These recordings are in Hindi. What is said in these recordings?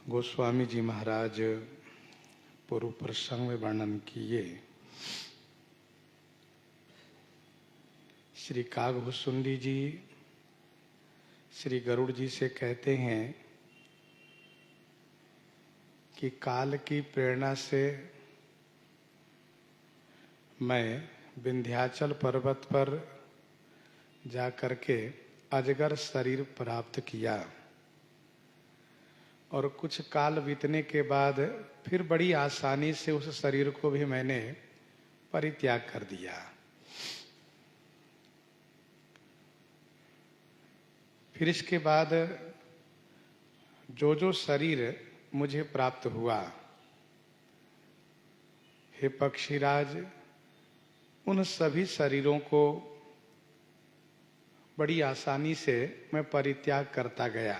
गोस्वामी जी महाराज पूर्व प्रसंग में वर्णन किए। श्री कागभुसुंडी जी श्री गरुड़ जी से कहते हैं कि काल की प्रेरणा से मैं विंध्याचल पर्वत पर जाकर के अजगर शरीर प्राप्त किया और कुछ काल बीतने के बाद फिर बड़ी आसानी से उस शरीर को भी मैंने परित्याग कर दिया। फिर इसके बाद जो जो शरीर मुझे प्राप्त हुआ, हे पक्षीराज, उन सभी शरीरों को बड़ी आसानी से मैं परित्याग करता गया।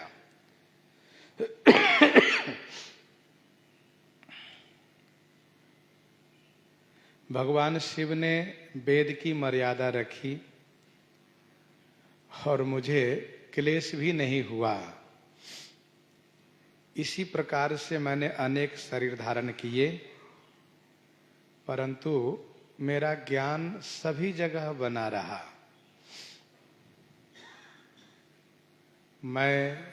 भगवान शिव ने वेद की मर्यादा रखी और मुझे क्लेश भी नहीं हुआ। इसी प्रकार से मैंने अनेक शरीर धारण किए, परंतु मेरा ज्ञान सभी जगह बना रहा। मैं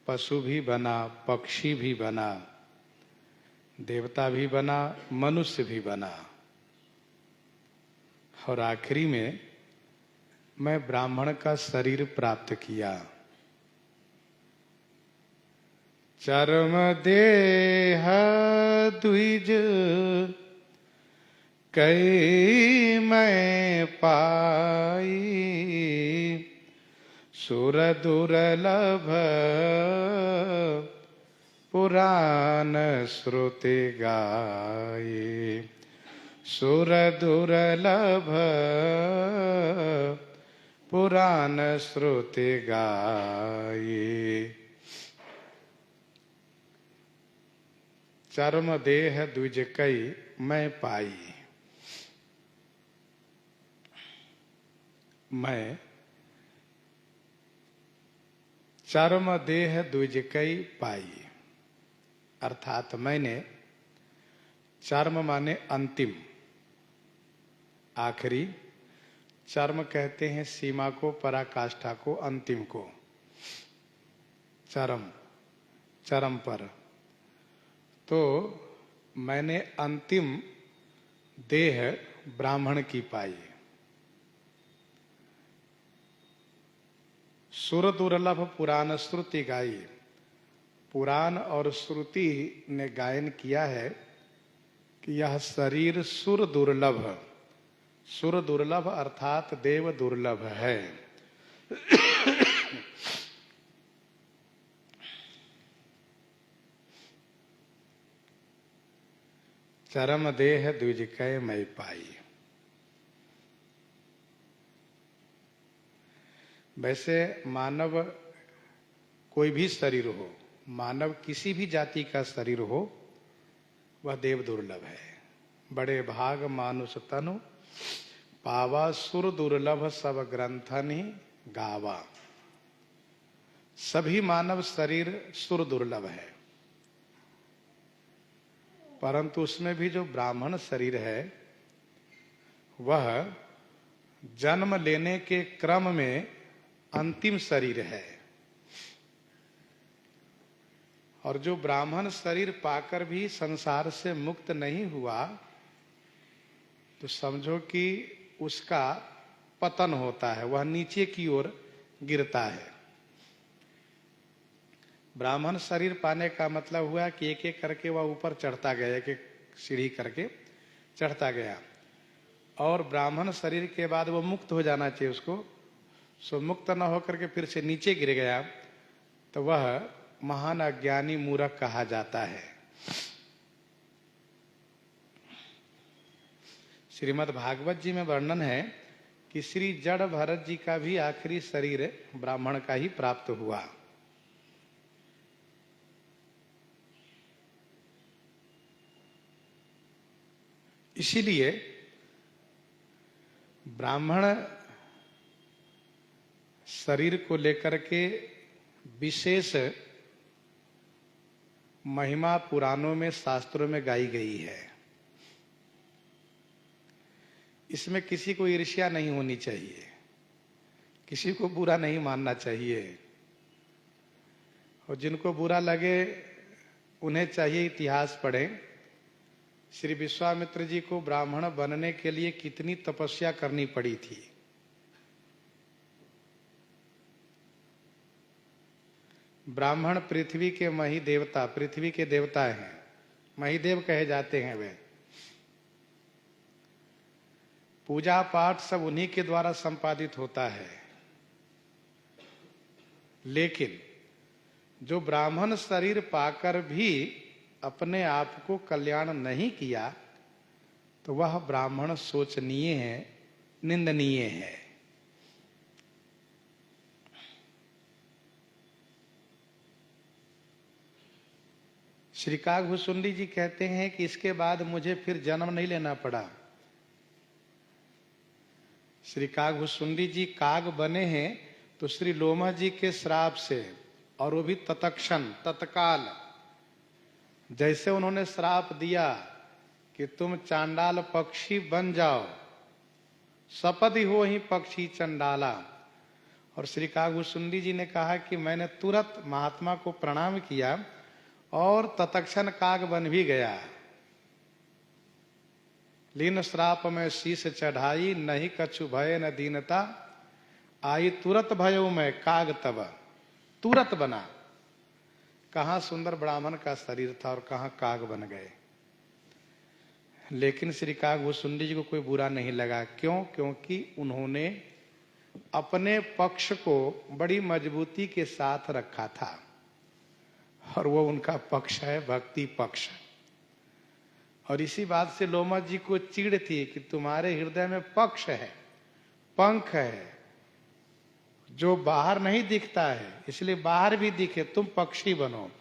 पशु भी बना, पक्षी भी बना, देवता भी बना, मनुष्य भी बना और आखिरी में मैं ब्राह्मण का शरीर प्राप्त किया। चर्म देह द्विज कई मैं पाई, सुर दुर्लभ पुराण श्रुति गाये, सुर दुर्लभ पुराण श्रुति गाये। चर्म देह द्विज कई मैं पाई। मैं चर्म देह द्विज कई पाई, अर्थात मैंने, चर्म माने अंतिम, आखिरी, चर्म कहते हैं सीमा को, पराकाष्ठा को, अंतिम को, चरम, चरम पर। तो मैंने अंतिम देह ब्राह्मण की पाई। सुर दुर्लभ पुराण श्रुति गाई। पुराण और श्रुति ने गायन किया है कि यह शरीर सुर दुर्लभ, सुर दुर्लभ अर्थात देव दुर्लभ है। चरम देह द्विज कै मैं पाई। वैसे मानव कोई भी शरीर हो, मानव किसी भी जाति का शरीर हो, वह देव दुर्लभ है। बड़े भाग मानुष तनु पावा, सुर दुर्लभ सब ग्रंथन ही गावा। सभी मानव शरीर सुर दुर्लभ है, परंतु उसमें भी जो ब्राह्मण शरीर है वह जन्म लेने के क्रम में अंतिम शरीर है। और जो ब्राह्मण शरीर पाकर भी संसार से मुक्त नहीं हुआ, तो समझो कि उसका पतन होता है, वह नीचे की ओर गिरता है। ब्राह्मण शरीर पाने का मतलब हुआ कि एक एक करके वह ऊपर चढ़ता गया, एक एक सीढ़ी करके चढ़ता गया। और ब्राह्मण शरीर के बाद वो मुक्त हो जाना चाहिए उसको, सो मुक्त न होकर के फिर से नीचे गिर गया तो वह महान अज्ञानी मूर्ख कहा जाता है। श्रीमद् भागवत जी में वर्णन है कि श्री जड़ भरत जी का भी आखिरी शरीर ब्राह्मण का ही प्राप्त हुआ। इसीलिए ब्राह्मण शरीर को लेकर के विशेष महिमा पुराणों में, शास्त्रों में गाई गई है। इसमें किसी को ईर्ष्या नहीं होनी चाहिए, किसी को बुरा नहीं मानना चाहिए, और जिनको बुरा लगे उन्हें चाहिए इतिहास पढ़ें। श्री विश्वामित्र जी को ब्राह्मण बनने के लिए कितनी तपस्या करनी पड़ी थी। ब्राह्मण पृथ्वी के मही देवता, पृथ्वी के देवता हैं, महीदेव कहे जाते हैं वे। पूजा पाठ सब उन्हीं के द्वारा संपादित होता है। लेकिन जो ब्राह्मण शरीर पाकर भी अपने आप को कल्याण नहीं किया, तो वह ब्राह्मण शोचनीय है, निंदनीय है। श्री कागभूषुंडी जी कहते हैं कि इसके बाद मुझे फिर जन्म नहीं लेना पड़ा। श्री कागभूषुंडी जी काग बने हैं तो श्री लोमा जी के श्राप से, और वो भी तत्क्षण, तत्काल। जैसे उन्होंने श्राप दिया कि तुम चांडाल पक्षी बन जाओ, सपदि हो ही पक्षी चंडाला, और श्री कागभूषुंडी जी ने कहा कि मैंने तुरंत महात्मा को प्रणाम किया और तत्क्षण काग बन भी गया। लीन श्राप में शीश चढ़ाई, नहीं कछु भय न दीनता, आई तुरत भयो मैं काग तब, तुरत बना। कहां सुंदर ब्राह्मण का शरीर था और कहां काग बन गए। लेकिन श्री कागभूषुंडी जी को कोई बुरा नहीं लगा। क्यों? क्योंकि उन्होंने अपने पक्ष को बड़ी मजबूती के साथ रखा था, और वो उनका पक्ष है भक्ति पक्ष। और इसी बात से लोमा जी को चिढ़ थी कि तुम्हारे हृदय में पक्ष है, पंख है, जो बाहर नहीं दिखता है, इसलिए बाहर भी दिखे, तुम पक्षी बनो।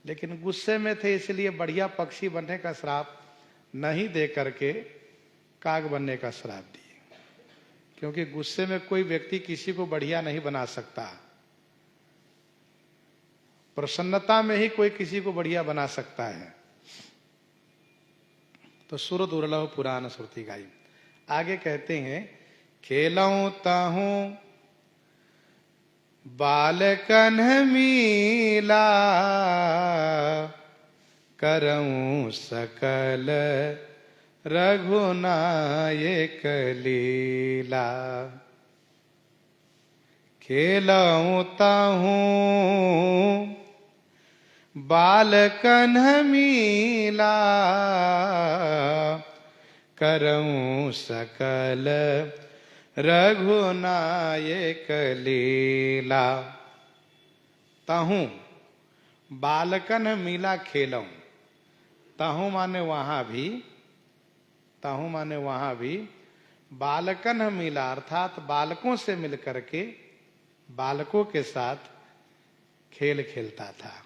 लेकिन गुस्से में थे, इसलिए बढ़िया पक्षी बनने का श्राप नहीं दे करके काग बनने का श्राप दिए। क्योंकि गुस्से में कोई व्यक्ति किसी को बढ़िया नहीं बना सकता, प्रसन्नता में ही कोई किसी को बढ़िया बना सकता है। तो सुर दुर्लभ पुराण श्रुति गाई। आगे कहते हैं, खेलऊं ताहूं बालकन मीला, करऊं सकल रघुनायक लीला। खेलऊं ताहूं बालकन मीला, करऊं सकल रघुनायक लीला। ताहूं बालकन मीला खेलऊं, ताहूं माने वहां भी, ताहूं माने वहां भी, बालकन मीला अर्थात बालकों से मिलकर के, बालकों के साथ खेल खेलता था।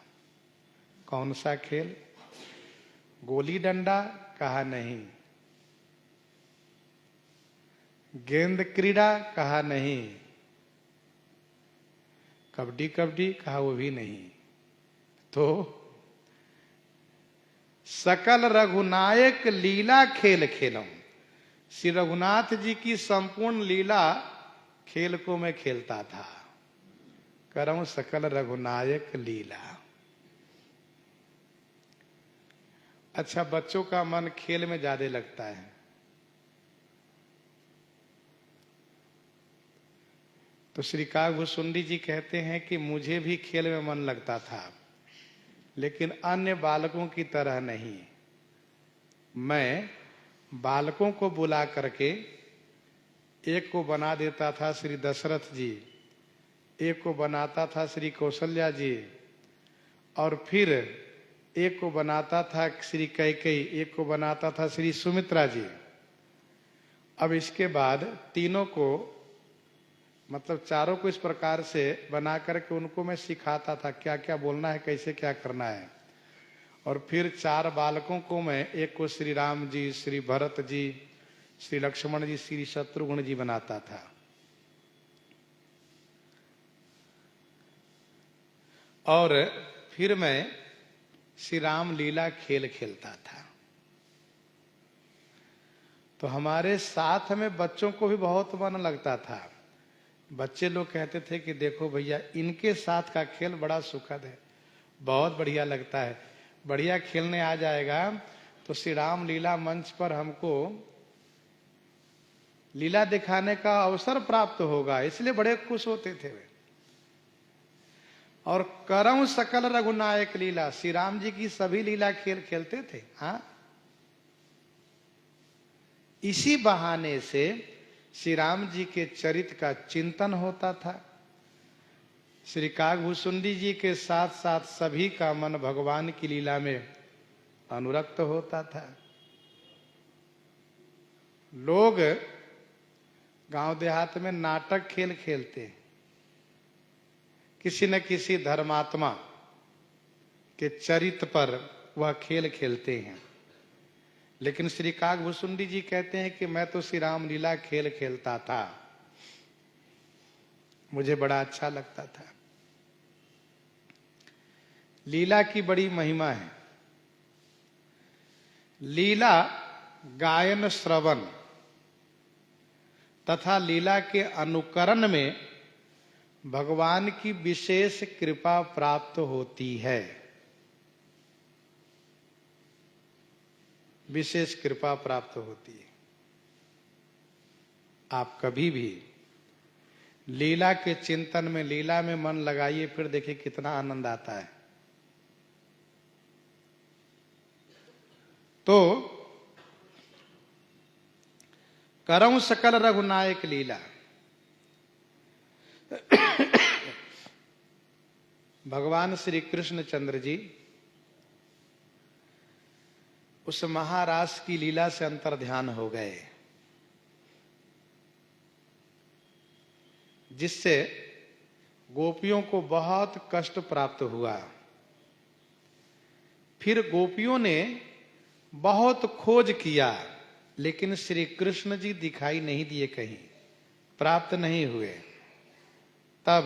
कौन सा खेल? गोली डंडा? कहा नहीं। गेंद क्रीड़ा? कहा नहीं। कबड्डी कबड्डी? कहा वो भी नहीं। तो सकल रघुनायक लीला खेल खेलऊं, श्री रघुनाथ जी की संपूर्ण लीला खेल को मैं खेलता था। करऊं सकल रघुनायक लीला। अच्छा, बच्चों का मन खेल में ज्यादा लगता है। तो श्री कागभूषुंडी जी कहते हैं कि मुझे भी खेल में मन लगता था, लेकिन अन्य बालकों की तरह नहीं। मैं बालकों को बुला करके एक को बना देता था श्री दशरथ जी, एक को बनाता था श्री कौशल्या जी, और फिर एक को बनाता था श्री कैकेयी, एक को बनाता था श्री सुमित्रा जी। अब इसके बाद तीनों को, मतलब चारों को इस प्रकार से बना करके उनको मैं सिखाता था क्या क्या बोलना है, कैसे क्या करना है। और फिर चार बालकों को मैं, एक को श्री राम जी, श्री भरत जी, श्री लक्ष्मण जी, श्री शत्रुघ्न जी बनाता था। और फिर मैं श्री राम लीला खेल खेलता था। तो हमारे साथ में बच्चों को भी बहुत मन लगता था। बच्चे लोग कहते थे कि देखो भैया, इनके साथ का खेल बड़ा सुखद है, बहुत बढ़िया लगता है, बढ़िया खेलने आ जाएगा तो श्री राम लीला मंच पर हमको लीला दिखाने का अवसर प्राप्त होगा, इसलिए बड़े खुश होते थे वे। और करम सकल रघुनायक लीला, श्री राम जी की सभी लीला खेल खेलते थे। हाँ, इसी बहाने से श्री राम जी के चरित्र का चिंतन होता था। श्री काकभूषुंडी जी के साथ साथ सभी का मन भगवान की लीला में अनुरक्त होता था। लोग गांव देहात में नाटक खेल खेलते हैं, किसी न किसी धर्मात्मा के चरित्र पर वह खेल खेलते हैं। लेकिन श्री काकभूषुंडी जी कहते हैं कि मैं तो श्री राम लीला खेल खेलता था, मुझे बड़ा अच्छा लगता था। लीला की बड़ी महिमा है। लीला गायन श्रवण तथा लीला के अनुकरण में भगवान की विशेष कृपा प्राप्त होती है। विशेष कृपा प्राप्त होती है। आप कभी भी लीला के चिंतन में, लीला में मन लगाइए, फिर देखिए कितना आनंद आता है। तो करम सकल रघुनायक लीला, भगवान श्री कृष्ण चंद्र जी उस महारास की लीला से अंतर्ध्यान हो गए, जिससे गोपियों को बहुत कष्ट प्राप्त हुआ। फिर गोपियों ने बहुत खोज किया, लेकिन श्री कृष्ण जी दिखाई नहीं दिए, कहीं प्राप्त नहीं हुए। तब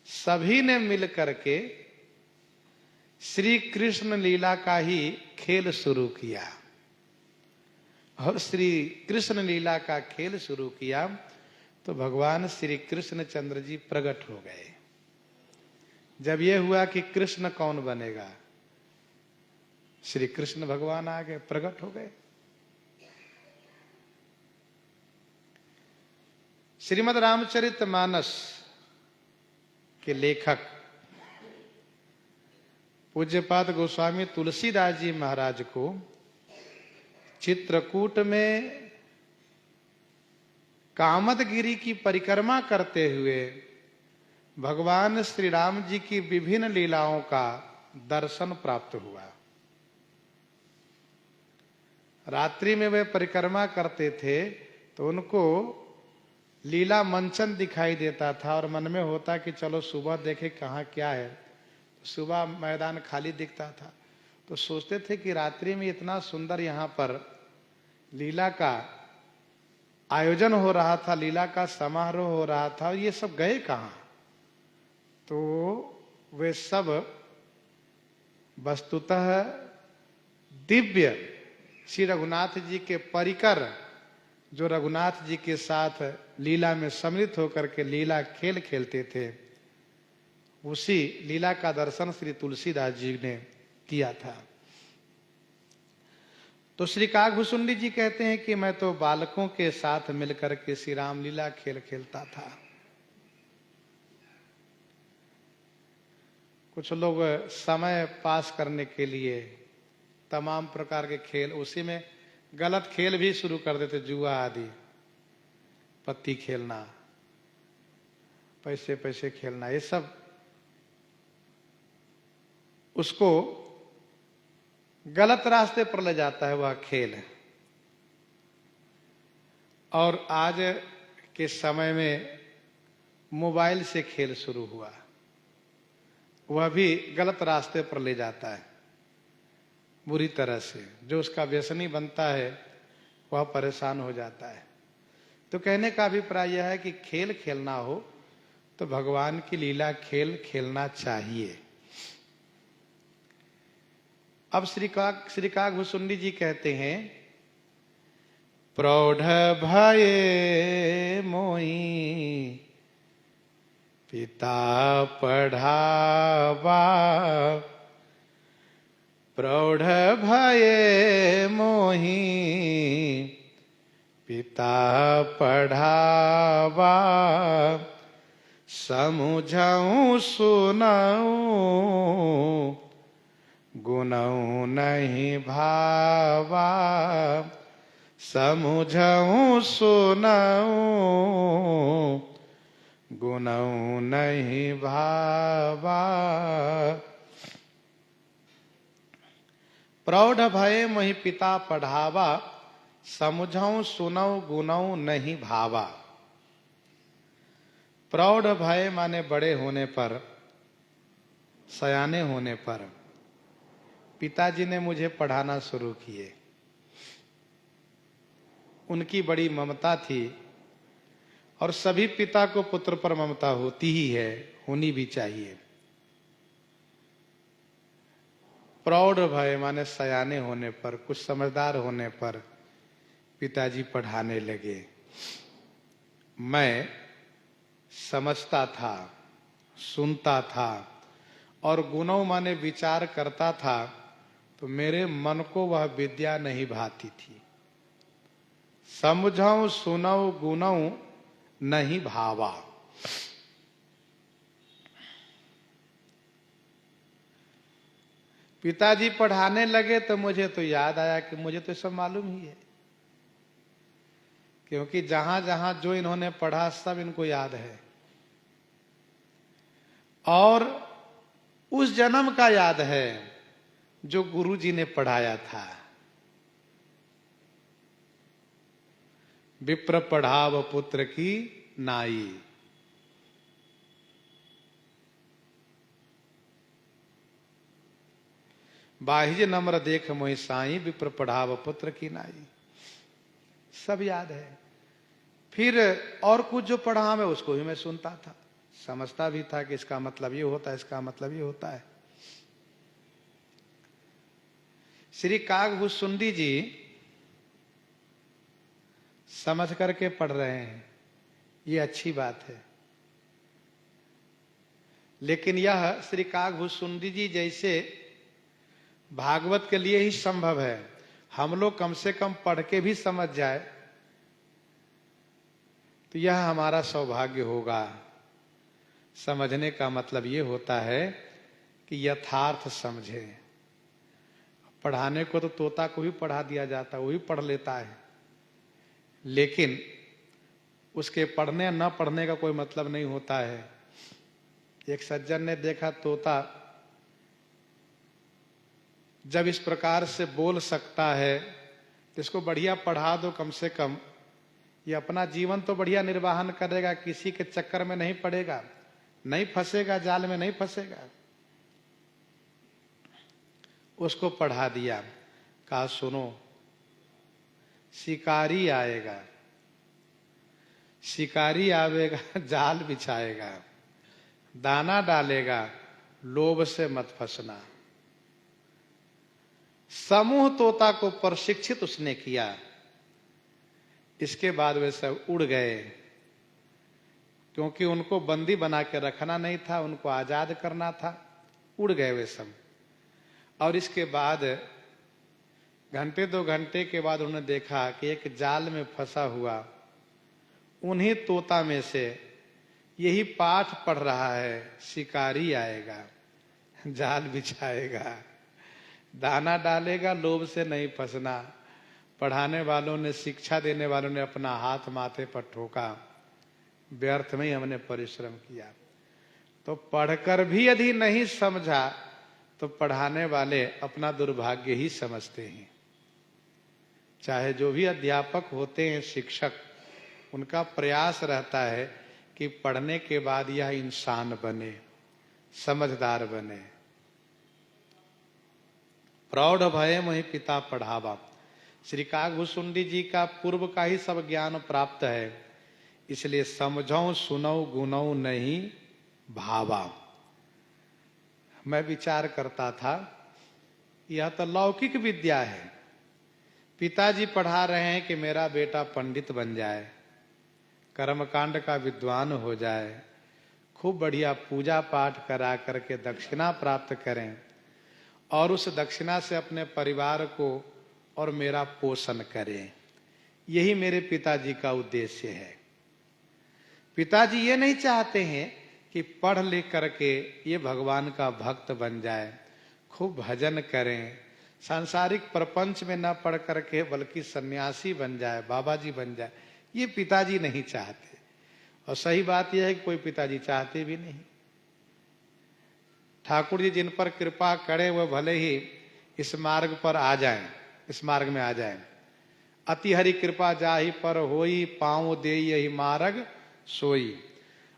सभी ने मिलकर के श्री कृष्ण लीला का ही खेल शुरू किया। और श्री कृष्ण लीला का खेल शुरू किया तो भगवान श्री कृष्ण चंद्र जी प्रकट हो गए। जब यह हुआ कि कृष्ण कौन बनेगा, श्री कृष्ण भगवान आ गए, प्रकट हो गए। श्रीमद् रामचरितमानस के लेखक पूज्यपाद गोस्वामी तुलसीदास जी महाराज को चित्रकूट में कामदगिरी की परिक्रमा करते हुए भगवान श्री राम जी की विभिन्न लीलाओं का दर्शन प्राप्त हुआ। रात्रि में वे परिक्रमा करते थे तो उनको लीला मंचन दिखाई देता था और मन में होता कि चलो सुबह देखे कहाँ क्या है। तो सुबह मैदान खाली दिखता था, तो सोचते थे कि रात्रि में इतना सुंदर यहाँ पर लीला का आयोजन हो रहा था, लीला का समारोह हो रहा था, और ये सब गए कहाँ। तो वे सब वस्तुतः दिव्य श्री रघुनाथ जी के परिकर, जो रघुनाथ जी के साथ लीला में सम्मिलित होकर के लीला खेल खेलते थे, उसी लीला का दर्शन श्री तुलसीदास जी ने किया था। तो श्री काकभूषुंडी जी कहते हैं कि मैं तो बालकों के साथ मिलकर के श्री रामलीला खेल खेलता था। कुछ लोग समय पास करने के लिए तमाम प्रकार के खेल, उसी में गलत खेल भी शुरू कर देते, जुआ आदि, पत्ती खेलना, पैसे पैसे खेलना, ये सब उसको गलत रास्ते पर ले जाता है वह खेल। और आज के समय में मोबाइल से खेल शुरू हुआ, वह भी गलत रास्ते पर ले जाता है बुरी तरह से। जो उसका व्यसनी बनता है वह परेशान हो जाता है। तो कहने का अभिप्राय यह है कि खेल खेलना हो तो भगवान की लीला खेल खेलना चाहिए। अब श्री काकभूषुंडी जी कहते हैं, प्रौढ़ भये मोहि पिता पढ़ावा, प्रौढ़ भये मोहि पिता पढ़ावा, समुझऊँ सुनऊँ गुनऊँ नहीं भावा, समुझऊँ सुनऊँ गुनऊँ नहीं भावा। प्रौढ़ भये मोहि पिता पढ़ावा, समुझऊँ सुनऊँ गुनऊँ नहीं भावा। प्रौढ़ भय माने बड़े होने पर, सयाने होने पर पिताजी ने मुझे पढ़ाना शुरू किए। उनकी बड़ी ममता थी और सभी पिता को पुत्र पर ममता होती ही है, होनी भी चाहिए। प्रौढ़ भय माने सयाने होने पर, कुछ समझदार होने पर पिताजी पढ़ाने लगे। मैं समझता था, सुनता था और गुणों माने विचार करता था, तो मेरे मन को वह विद्या नहीं भाती थी। समझऊँ सुनऊँ गुनऊँ नहीं भावा। पिताजी पढ़ाने लगे तो मुझे तो याद आया कि मुझे तो सब मालूम ही है, क्योंकि जहां जहां जो इन्होंने पढ़ा सब इनको याद है और उस जन्म का याद है जो गुरुजी ने पढ़ाया था। विप्र पढ़ाव पुत्र की नाई, बाहिज नम्र देख मोहि साई, विप्र पढ़ाव पुत्र की नाई, सब याद है। फिर और कुछ जो पढ़ा मैं उसको भी मैं सुनता था, समझता भी था कि इसका मतलब ये होता है, इसका मतलब ये होता है। श्री काकभूषुंडी जी समझ करके पढ़ रहे हैं, ये अच्छी बात है। लेकिन यह श्री काकभूषुंडी जी जैसे भागवत के लिए ही संभव है। हम लोग कम से कम पढ़ के भी समझ जाए तो यह हमारा सौभाग्य होगा। समझने का मतलब ये होता है कि यथार्थ समझे। पढ़ाने को तो तोता को भी पढ़ा दिया जाता है, वो भी पढ़ लेता है, लेकिन उसके पढ़ने न पढ़ने का कोई मतलब नहीं होता है। एक सज्जन ने देखा तोता जब इस प्रकार से बोल सकता है तो इसको बढ़िया पढ़ा दो, कम से कम ये अपना जीवन तो बढ़िया निर्वाहन करेगा, किसी के चक्कर में नहीं पड़ेगा, नहीं फंसेगा, जाल में नहीं फंसेगा। उसको पढ़ा दिया, कहा सुनो, शिकारी आएगा, शिकारी आवेगा जाल बिछाएगा, दाना डालेगा, लोभ से मत फंसना। समूह तोता को प्रशिक्षित उसने किया। इसके बाद वे सब उड़ गए, क्योंकि उनको बंदी बना के रखना नहीं था, उनको आजाद करना था। उड़ गए वे सब। और इसके बाद घंटे 2 घंटे के बाद उन्होंने देखा कि एक जाल में फंसा हुआ उन्हीं तोता में से यही पाठ पढ़ रहा है, शिकारी आएगा, जाल बिछाएगा, दाना डालेगा, लोभ से नहीं फंसना। पढ़ाने वालों ने, शिक्षा देने वालों ने अपना हाथ माथे पर ठोका, व्यर्थ में ही हमने परिश्रम किया। तो पढ़कर भी यदि नहीं समझा तो पढ़ाने वाले अपना दुर्भाग्य ही समझते हैं। चाहे जो भी अध्यापक होते हैं, शिक्षक, उनका प्रयास रहता है कि पढ़ने के बाद यह इंसान बने, समझदार बने। प्रौढ़ भय मोहि पिता पढ़ावा। श्री काकभूषुंडी जी का पूर्व का ही सब ज्ञान प्राप्त है, इसलिए समझऊँ सुनऊँ गुनऊँ नहीं भावा। मैं विचार करता था यह तो लौकिक विद्या है। पिताजी पढ़ा रहे हैं कि मेरा बेटा पंडित बन जाए, कर्मकांड का विद्वान हो जाए, खूब बढ़िया पूजा पाठ करा करके दक्षिणा प्राप्त करें और उस दक्षिणा से अपने परिवार को और मेरा पोषण करें। यही मेरे पिताजी का उद्देश्य है। पिताजी ये नहीं चाहते हैं कि पढ़ लिख करके ये भगवान का भक्त बन जाए, खूब भजन करें, सांसारिक प्रपंच में न पढ़ करके बल्कि सन्यासी बन जाए, बाबा जी बन जाए। ये पिताजी नहीं चाहते। और सही बात यह है कि कोई पिताजी चाहते भी नहीं। ठाकुर जी जिन पर कृपा करे वह भले ही इस मार्ग पर आ जाएं, इस मार्ग में आ जाएं। अति हरि कृपा जाहि पर होई, पाँव दे यही मार्ग सोई।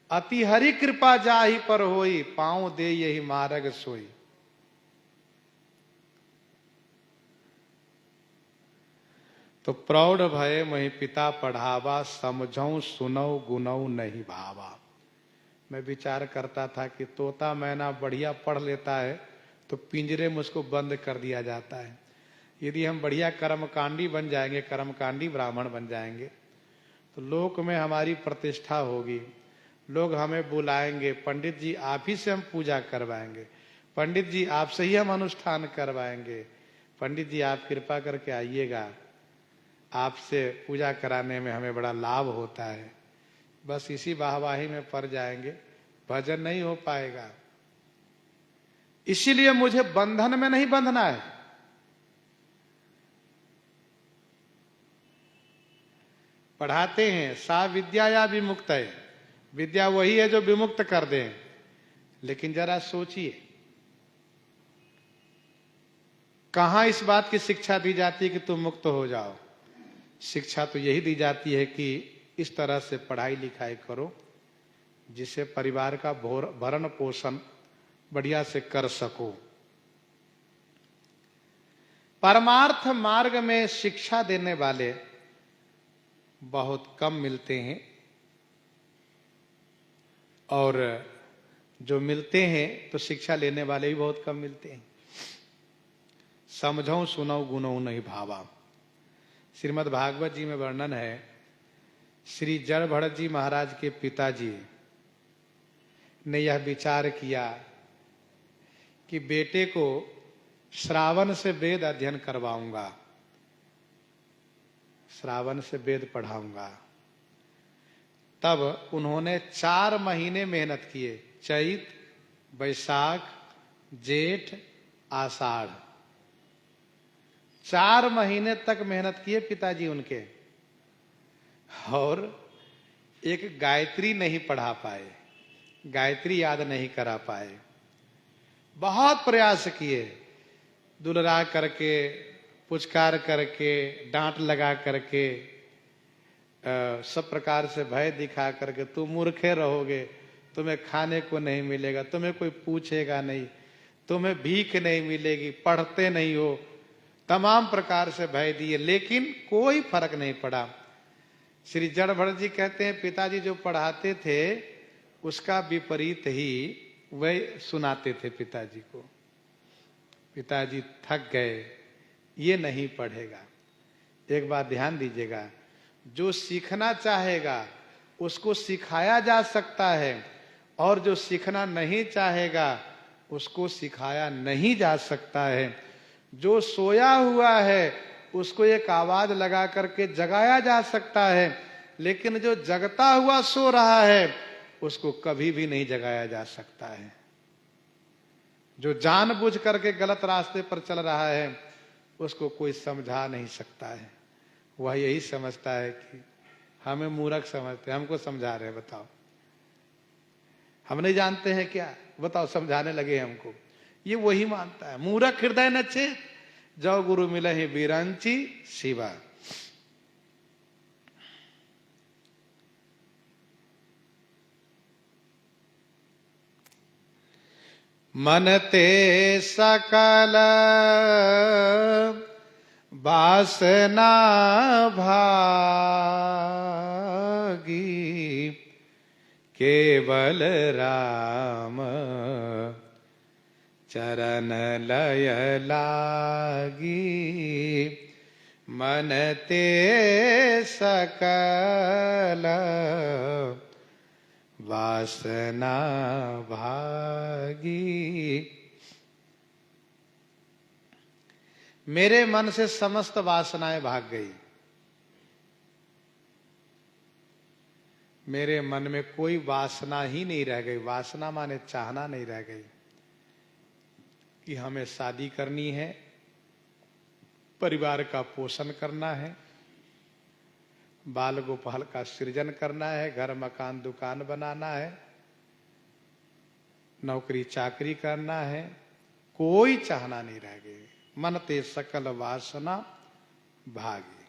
अति हरि कृपा जाहि पर होई, पाँव दे यही मार्ग सोई। तो प्रौढ़ भय मही पिता पढ़ावा, समझऊ सुनऊ गुनऊ नहीं भावा। मैं विचार करता था कि तोता मैना बढ़िया पढ़ लेता है तो पिंजरे में उसको बंद कर दिया जाता है। यदि हम बढ़िया कर्मकांडी बन जाएंगे, कर्मकांडी ब्राह्मण बन जाएंगे, तो लोक में हमारी प्रतिष्ठा होगी, लोग हमें बुलाएंगे, पंडित जी आप ही से हम पूजा करवाएंगे, पंडित जी आपसे ही हम अनुष्ठान करवाएंगे, पंडित जी आप कृपा करके आइएगा, आपसे पूजा कराने में हमें बड़ा लाभ होता है। बस इसी वाहवाही में पड़ जाएंगे, भजन नहीं हो पाएगा। इसीलिए मुझे बंधन में नहीं बंधना है। पढ़ाते हैं सा विद्या या विमुक्त है, विद्या वही है जो विमुक्त कर दे। लेकिन जरा सोचिए, कहां इस बात की शिक्षा दी जाती है कि तुम मुक्त हो जाओ। शिक्षा तो यही दी जाती है कि इस तरह से पढ़ाई लिखाई करो जिससे परिवार का भरण पोषण बढ़िया से कर सको। परमार्थ मार्ग में शिक्षा देने वाले बहुत कम मिलते हैं और जो मिलते हैं तो शिक्षा लेने वाले भी बहुत कम मिलते हैं। समझो सुनो गुनो नहीं भावा। श्रीमद् भागवत जी में वर्णन है, श्री जड़ भरत जी महाराज के पिताजी ने यह विचार किया कि बेटे को श्रावण से वेद अध्ययन करवाऊंगा, श्रावण से वेद पढ़ाऊंगा। तब उन्होंने 4 महीने मेहनत किए, चैत, बैसाख, जेठ, आषाढ़, 4 महीने तक मेहनत किए पिताजी उनके, और एक गायत्री नहीं पढ़ा पाए, गायत्री याद नहीं करा पाए। बहुत प्रयास किए, दुलरा करके, पुचकार करके, डांट लगा करके, सब प्रकार से भय दिखा करके, तुम मूर्खे रहोगे, तुम्हें खाने को नहीं मिलेगा, तुम्हें कोई पूछेगा नहीं, तुम्हें भीख नहीं मिलेगी, पढ़ते नहीं हो, तमाम प्रकार से भय दिए, लेकिन कोई फर्क नहीं पड़ा। श्री जड़ भरत जी कहते हैं पिताजी जो पढ़ाते थे उसका विपरीत ही वह सुनाते थे पिताजी को। पिताजी थक गए, ये नहीं पढ़ेगा। एक बात ध्यान दीजिएगा, जो सीखना चाहेगा उसको सिखाया जा सकता है और जो सीखना नहीं चाहेगा उसको सिखाया नहीं जा सकता है। जो सोया हुआ है उसको एक आवाज लगा करके जगाया जा सकता है, लेकिन जो जगता हुआ सो रहा है उसको कभी भी नहीं जगाया जा सकता है। जो जानबूझ करके गलत रास्ते पर चल रहा है उसको कोई समझा नहीं सकता है। वह यही समझता है कि हमें मूर्ख समझते हैं, हमको समझा रहे हैं, बताओ हम नहीं जानते हैं क्या, बताओ समझाने लगे हमको। ये वही मानता है। मूर्ख हृदय न चेत, जो गुरु मिले ही बिरंची शिवा। मन ते सकल वासना भागी, केवल राम चरण लय लागी मन ते सकल वासना भागी। मेरे मन से समस्त वासनाएं भाग गई। मेरे मन में कोई वासना ही नहीं रह गई। वासना माने चाहना नहीं रह गई कि हमें शादी करनी है, परिवार का पोषण करना है, बाल गोपाल का सृजन करना है, घर मकान दुकान बनाना है, नौकरी चाकरी करना है। कोई चाहना नहीं रह गई। मन ते सकल वासना भागी।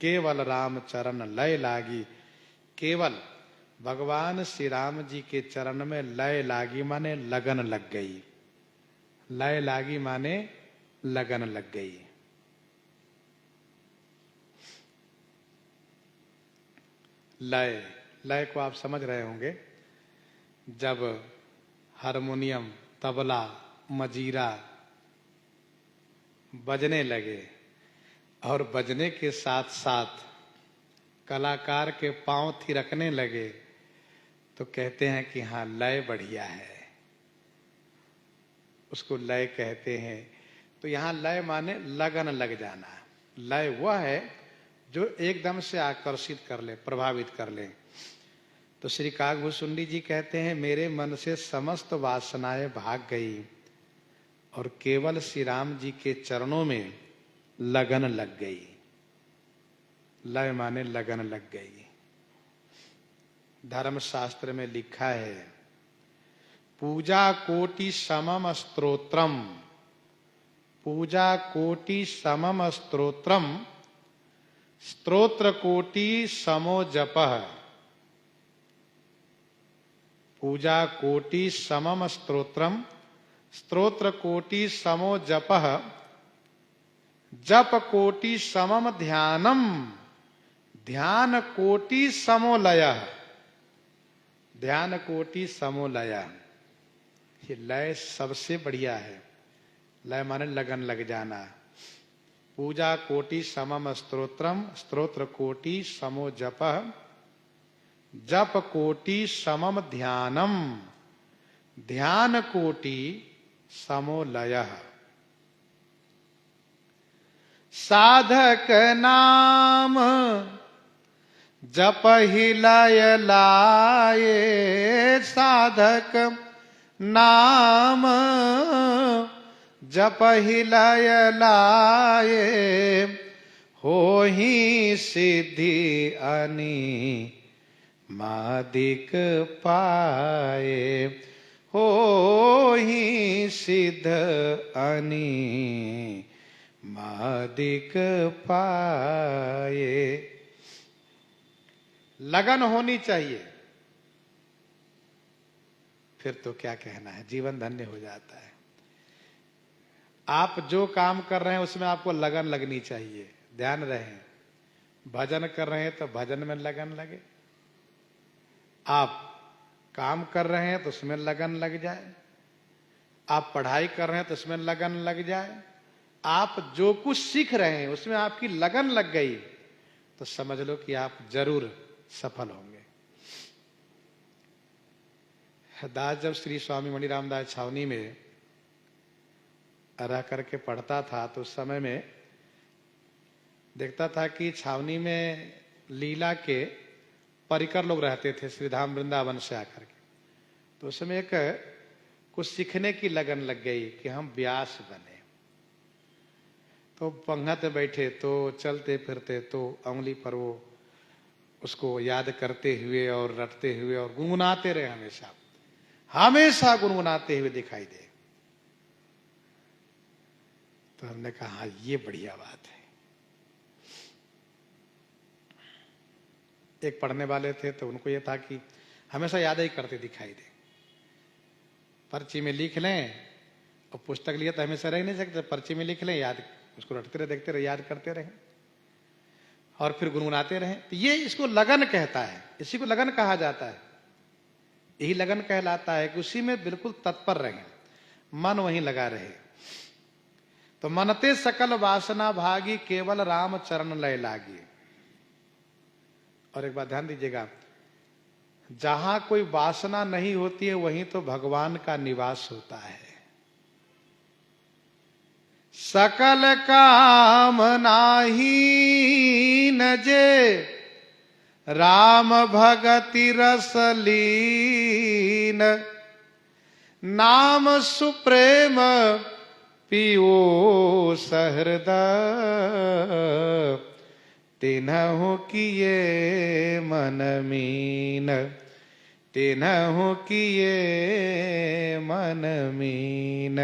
केवल राम चरण लय लागी। केवल भगवान श्री राम जी के चरण में लय लागी माने लगन लग गई। लय लागी माने लगन लग गई। लय, लय को आप समझ रहे होंगे। जब हारमोनियम, तबला, मजीरा बजने लगे और बजने के साथ साथ कलाकार के पांव थिरकने लगे तो कहते हैं कि हाँ लय बढ़िया है, उसको लय कहते हैं। तो यहां लय माने लगन लग जाना। लय वह है जो एकदम से आकर्षित कर ले, प्रभावित कर ले। तो श्री काकभूषुंडी जी कहते हैं मेरे मन से समस्त वासनाएं भाग गई और केवल श्री राम जी के चरणों में लगन लग गई। लय माने लगन लग गई। धर्म शास्त्र में लिखा है पूजा कोटि समम स्तोत्रम, पूजा कोटि समम स्तोत्रम, स्तोत्र कोटि समो जपः। पूजा कोटि समम स्तोत्रम, स्तोत्र कोटि समो जपः, जप कोटि समम ध्यानम, ध्यान कोटि समो लयः। ध्यान कोटि समो लयः। ये लय सबसे बढ़िया है। लय माने लगन लग जाना। पूजा कोटि समम स्तोत्रम, स्तोत्र कोटि समो जपः, जप कोटि समम ध्यानम, ध्यान कोटि समो लयः। साधक नाम जपहि लय लाए, साधक नाम जपहि लय लाए, होहि सिद्धि अनि मादिक पाए, होहि सिद्ध अनि मादिक पाए। लगन होनी चाहिए, फिर तो क्या कहना है, जीवन धन्य हो जाता है। आप जो काम कर रहे हैं उसमें आपको लगन लगनी चाहिए। ध्यान रहे, भजन कर रहे हैं तो भजन में लगन लगे। आप काम कर रहे हैं तो उसमें लगन लग जाए। आप पढ़ाई कर रहे हैं तो उसमें लगन लग जाए। आप जो कुछ सीख रहे हैं उसमें आपकी लगन लग गई तो समझ लो कि आप जरूर सफल होंगे। दास जब श्री स्वामी मणि रामदास छावनी में रह करके पढ़ता था तो उस समय में देखता था कि छावनी में लीला के परिकर लोग रहते थे, श्रीधाम वृंदावन से आकर के। तो उस समय एक कुछ सीखने की लगन लग गई कि हम व्यास बने। तो पंगत बैठे तो चलते फिरते तो उंगली पर वो उसको याद करते हुए और रटते हुए और गुनगुनाते रहे। हमेशा हमेशा गुनगुनाते हुए दिखाई दे। तो हमने कहा हाँ ये बढ़िया बात है। एक पढ़ने वाले थे तो उनको ये था कि हमेशा याद ही करते दिखाई दे। पर्ची में लिख लें और पुस्तक लिया तो हमेशा रह नहीं सकते, पर्ची में लिख लें, याद उसको रटते रहे, देखते रहे, याद करते रहे और फिर गुनगुनाते रहे। तो ये इसको लगन कहता है, इसी को लगन कहा जाता है। यही लगन कहलाता है कि उसी में बिल्कुल तत्पर रहे, मन वहीं लगा रहे। तो मनते सकल वासना भागी, केवल राम चरण लय लागी। और एक बात ध्यान दीजिएगा, जहां कोई वासना नहीं होती है वहीं तो भगवान का निवास होता है। सकल काम नाही न जे, राम भगति रस लीन। नाम सुप्रेम पियो सहृदय, तिन्हु किए मन मीन। तिन्हु किए मन मीन।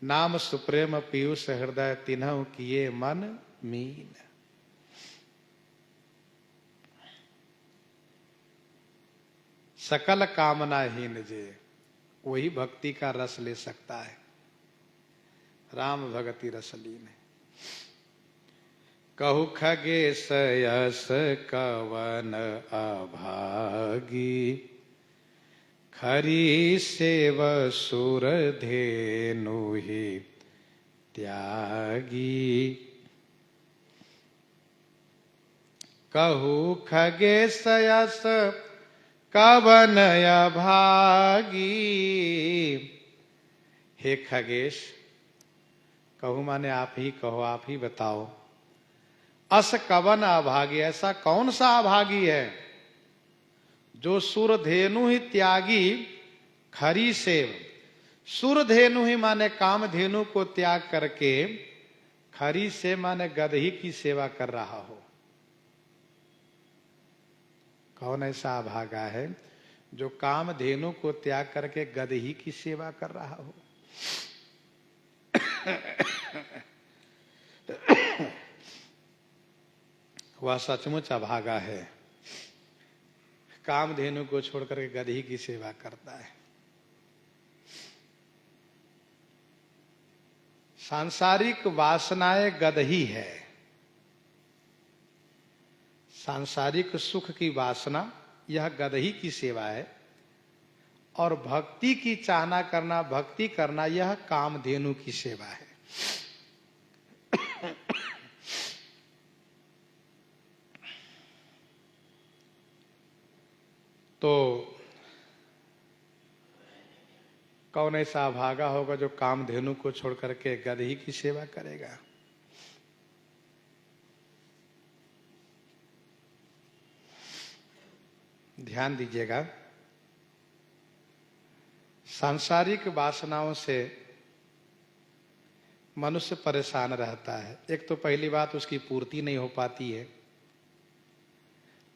नाम सुप्रेम पीयूष हृदय, तिन्हु किए मन मीन। सकल कामना हीन जे, वही भक्ति का रस ले सकता है। राम भगति रस लीन। कहु खगेश यस कवन अभागी, खरी सेव सुर धेनु ही त्यागी। कहु खगेश यस कवन अभागी। हे खगेश, कहू माने आप ही कहो, आप ही बताओ। अस कवन अभागी, ऐसा कौन सा अभागी है जो सुरधेनु ही त्यागी, खरी सेव। सुरधेनु ही माने कामधेनु को त्याग करके, खरी से माने गदही की सेवा कर रहा हो। कौन ऐसा अभागा है जो कामधेनु को त्याग करके गदही की सेवा कर रहा हो। वह सचमुच अभागा है, कामधेनु को छोड़कर के गदही की सेवा करता है। सांसारिक वासनाएं गदही है। सांसारिक सुख की वासना यह गदही की सेवा है, और भक्ति की चाहना करना, भक्ति करना, यह कामधेनु की सेवा है। तो कौन ऐसा अभागा होगा जो कामधेनु को छोड़ करके गदही की सेवा करेगा। ध्यान दीजिएगा, सांसारिक वासनाओं से मनुष्य परेशान रहता है। एक तो पहली बात, उसकी पूर्ति नहीं हो पाती है,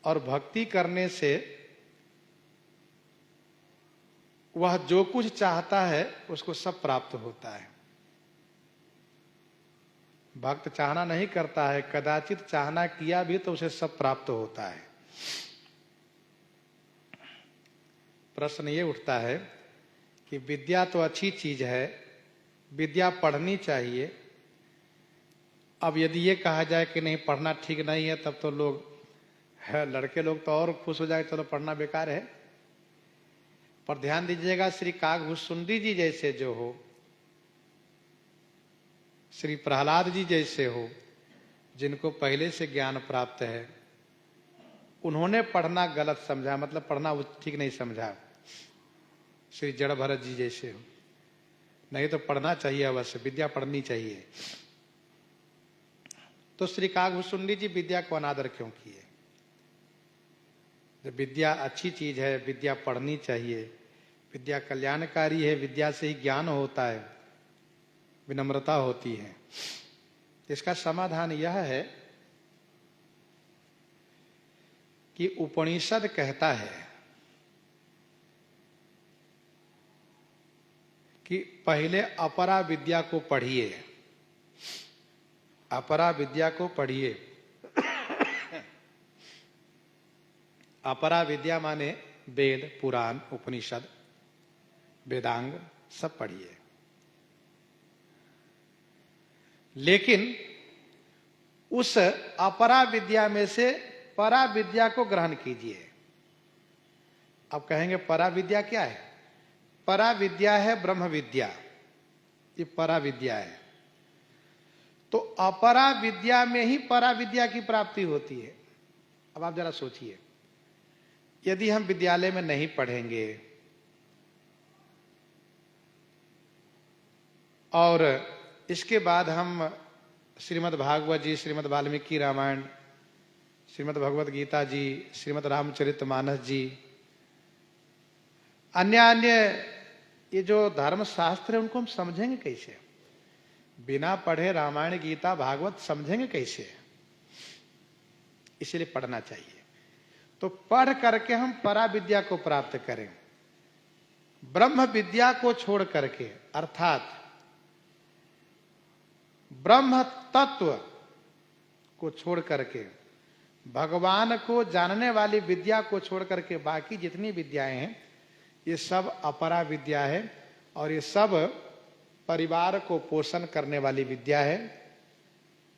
और भक्ति करने से वह जो कुछ चाहता है उसको सब प्राप्त होता है। भक्त चाहना नहीं करता है, कदाचित चाहना किया भी तो उसे सब प्राप्त होता है। प्रश्न ये उठता है कि विद्या तो अच्छी चीज है, विद्या पढ़नी चाहिए। अब यदि ये कहा जाए कि नहीं पढ़ना ठीक नहीं है, तब तो लोग लड़के लोग तो और खुश हो जाए, चलो पढ़ना बेकार है। पर ध्यान दीजिएगा, श्री काकभूषुंडी जी जैसे जो हो, श्री प्रहलाद जी जैसे हो, जिनको पहले से ज्ञान प्राप्त है, उन्होंने पढ़ना गलत समझा, मतलब पढ़ना ठीक नहीं समझा। श्री जड़ भरत जी जैसे हो, नहीं तो पढ़ना चाहिए, अवश्य विद्या पढ़नी चाहिए। तो श्री काकभूषुंडी जी विद्या को अनादर क्यों किए? जब विद्या अच्छी चीज है, विद्या पढ़नी चाहिए, विद्या कल्याणकारी है, विद्या से ही ज्ञान होता है, विनम्रता होती है। इसका समाधान यह है कि उपनिषद कहता है कि पहले अपरा विद्या को पढ़िए, अपरा विद्या को पढ़िए। अपरा विद्या माने वेद, पुराण, उपनिषद, वेदांग सब पढ़िए। लेकिन उस अपरा विद्या में से परा विद्या को ग्रहण कीजिए। अब कहेंगे परा विद्या क्या है? परा विद्या है ब्रह्म विद्या, ये परा विद्या है। तो अपरा विद्या में ही परा विद्या की प्राप्ति होती है। अब आप जरा सोचिए, यदि हम विद्यालय में नहीं पढ़ेंगे और इसके बाद हम श्रीमद् भागवत जी, श्रीमद् वाल्मीकि रामायण, श्रीमद् भगवत गीता जी, श्रीमद् रामचरितमानस जी, अन्य ये जो धर्म शास्त्र है उनको हम समझेंगे कैसे? बिना पढ़े रामायण गीता भागवत समझेंगे कैसे? इसलिए पढ़ना चाहिए। तो पढ़ करके हम परा विद्या को प्राप्त करें। ब्रह्म विद्या को छोड़ करके, अर्थात ब्रह्म तत्व को छोड़ करके, भगवान को जानने वाली विद्या को छोड़ करके बाकी जितनी विद्याएं हैं ये सब अपरा विद्या है। और ये सब परिवार को पोषण करने वाली विद्या है,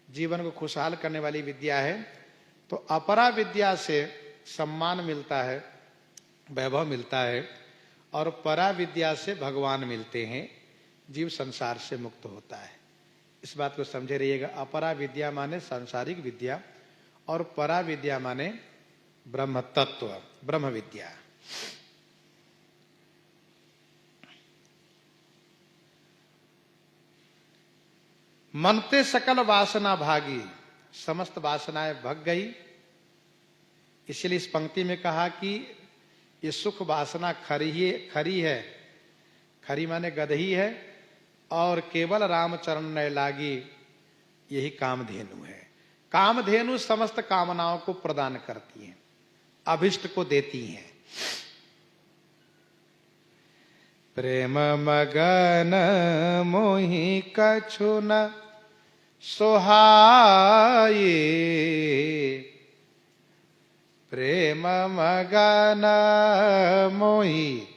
जीवन को खुशहाल करने वाली विद्या है। तो अपरा विद्या से सम्मान मिलता है, वैभव मिलता है, और परा विद्या से भगवान मिलते हैं, जीव संसार से मुक्त होता है। इस बात को समझे रहिएगा। अपरा विद्या माने सांसारिक विद्या और परा विद्या माने ब्रह्म तत्व, ब्रह्म विद्या। मनते सकल वासना भागी, समस्त वासनाएं भग गई। इसलिए इस पंक्ति में कहा कि ये सुख वासना खरी है, खरी माने गदही है, और केवल रामचरण नय लागी, यही कामधेनु है। कामधेनु समस्त कामनाओं को प्रदान करती हैं, अभिष्ट को देती हैं। प्रेम मगन मोहि कछु न सोहाई, प्रेम मगन मोहि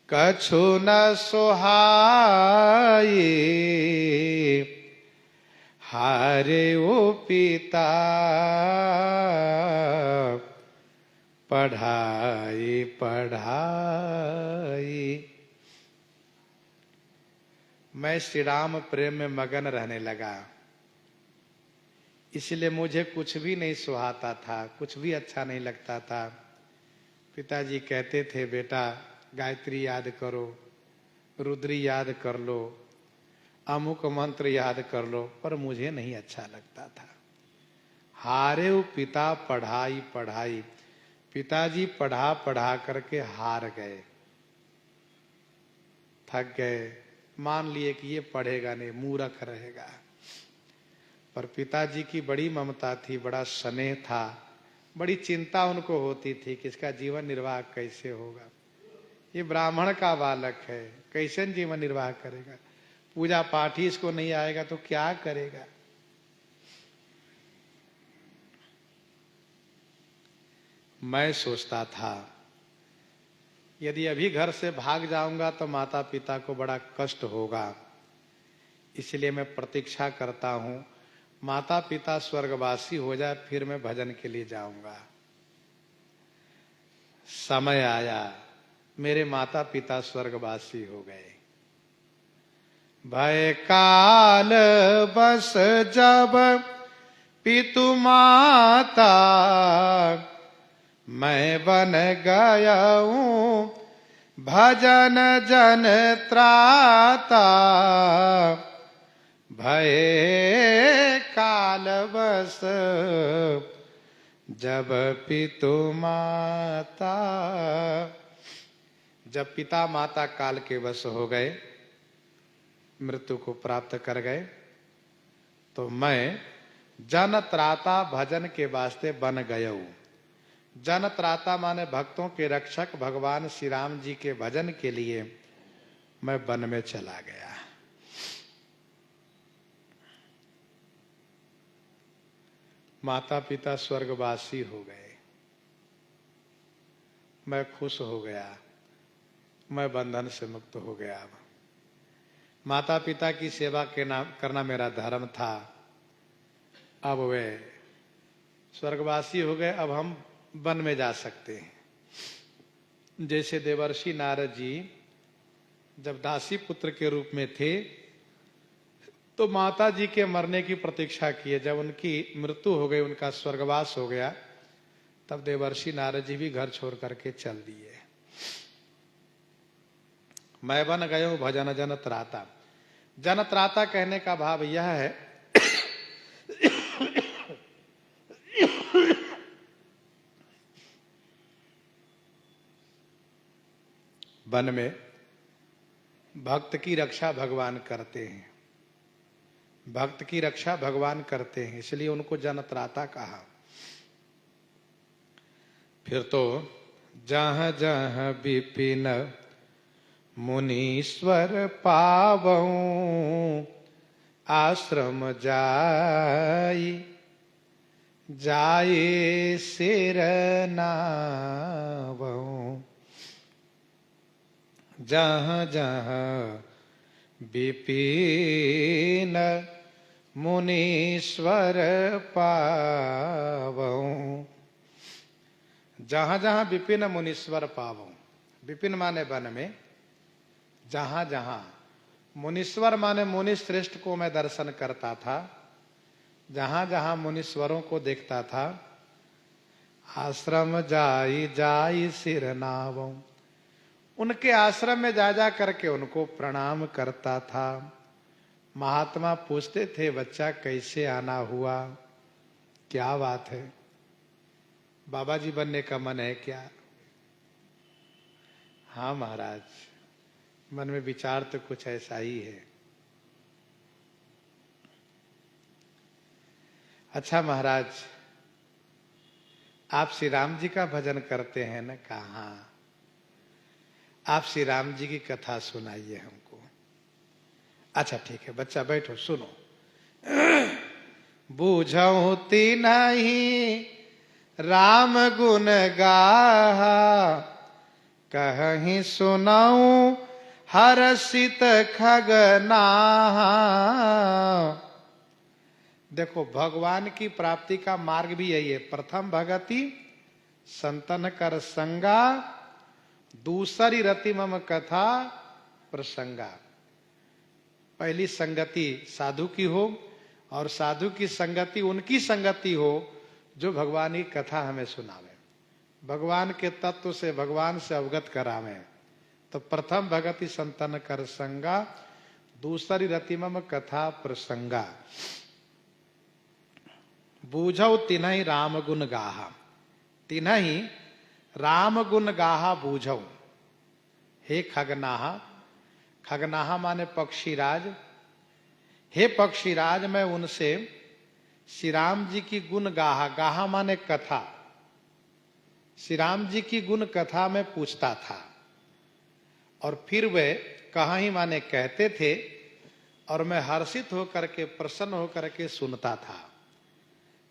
कछु न सोहाई, हारे ओ पिता पढ़ाई पढ़ाई। मैं श्री राम प्रेम में मगन रहने लगा, इसलिए मुझे कुछ भी नहीं सुहाता था, कुछ भी अच्छा नहीं लगता था। पिताजी कहते थे बेटा गायत्री याद करो, रुद्री याद कर लो, अमुक मंत्र याद कर लो, पर मुझे नहीं अच्छा लगता था। हारे वो पिता पढ़ाई पढ़ाई, पिताजी पढ़ा पढ़ा करके हार गए, थक गए, मान लिए कि ये पढ़ेगा नहीं, मूर्ख रहेगा। पर पिताजी की बड़ी ममता थी, बड़ा स्नेह था, बड़ी चिंता उनको होती थी कि इसका जीवन निर्वाह कैसे होगा। ये ब्राह्मण का बालक है, कैसे जीवन निर्वाह करेगा? पूजा पाठ ही इसको नहीं आएगा तो क्या करेगा? मैं सोचता था यदि अभी घर से भाग जाऊंगा तो माता पिता को बड़ा कष्ट होगा, इसलिए मैं प्रतीक्षा करता हूं माता पिता स्वर्गवासी हो जाए, फिर मैं भजन के लिए जाऊंगा। समय आया, मेरे माता पिता स्वर्गवासी हो गए। भय काल बस जब पितु माता, मैं बन गया हूं भजन जन त्राता। भय काल बस जब पितु माता, जब पिता माता काल के वश हो गए, मृत्यु को प्राप्त कर गए, तो मैं जन त्राता भजन के वास्ते बन गया हूं। जन त्राता माने भक्तों के रक्षक भगवान श्री राम जी के भजन के लिए मैं वन में चला गया। माता पिता स्वर्गवासी हो गए, मैं खुश हो गया, मैं बंधन से मुक्त हो गया। माता पिता की सेवा करना मेरा धर्म था। अब वे स्वर्गवासी हो गए, अब हम वन में जा सकते हैं। जैसे देवर्षि नारद जी जब दासी पुत्र के रूप में थे तो माता जी के मरने की प्रतीक्षा किए। जब उनकी मृत्यु हो गई, उनका स्वर्गवास हो गया, तब देवर्षि नारद जी भी घर छोड़ करके चल दिए। मैं बन गयो भजन जन त्राता। जन त्राता कहने का भाव यह है वन में भक्त की रक्षा भगवान करते हैं, भक्त की रक्षा भगवान करते हैं, इसलिए उनको जनत्राता कहा। फिर तो जहाँ जहाँ विपिन मुनीश्वर पावऊं आश्रम जाई जाए सिर नावऊं। जहाँ जहाँ विपिन मुनीश्वर पावऊं, जहाँ जहाँ विपिन मुनीश्वर पावऊं। विपिन माने वन में, जहाँ जहाँ, मुनीश्वर माने मुनि श्रेष्ठ को मैं दर्शन करता था, जहाँ जहाँ मुनीश्वरों को देखता था। आश्रम जाई जाई सिर नावऊं, उनके आश्रम में जा जा करके उनको प्रणाम करता था। महात्मा पूछते थे, बच्चा कैसे आना हुआ, क्या बात है, बाबा जी बनने का मन है क्या? हाँ महाराज, मन में विचार तो कुछ ऐसा ही है। अच्छा महाराज, आप श्री राम जी का भजन करते हैं ना? कहाँ, आप श्री राम जी की कथा सुनाइए हमको। अच्छा ठीक है बच्चा, बैठो सुनो। बूझऊ तिन्हि राम गुण गाहा, कहीं सुनाऊं हर्षित खगनाहा। देखो, भगवान की प्राप्ति का मार्ग भी यही है। प्रथम भगति संतन कर संगा, दूसरी रति मम कथा प्रसंगा। पहली संगति साधु की हो, और साधु की संगति उनकी संगति हो जो भगवान की कथा हमें सुनावे, भगवान के तत्व से, भगवान से अवगत करावे। तो प्रथम भगति संतन कर संगा, दूसरी रति मम कथा प्रसंगा। बूझौ तिन्हि राम गुण गाहा, तिन्हि राम गुण गाहा बूझौ। हे खगनाहा, खगनाहा माने पक्षीराज, हे पक्षीराज मैं उनसे श्री राम जी की गुण गाहा, गाहा माने कथा, श्री राम जी की गुण कथा में पूछता था। और फिर वे कहाँ ही माने कहते थे, और मैं हर्षित होकर के, प्रसन्न होकर के सुनता था।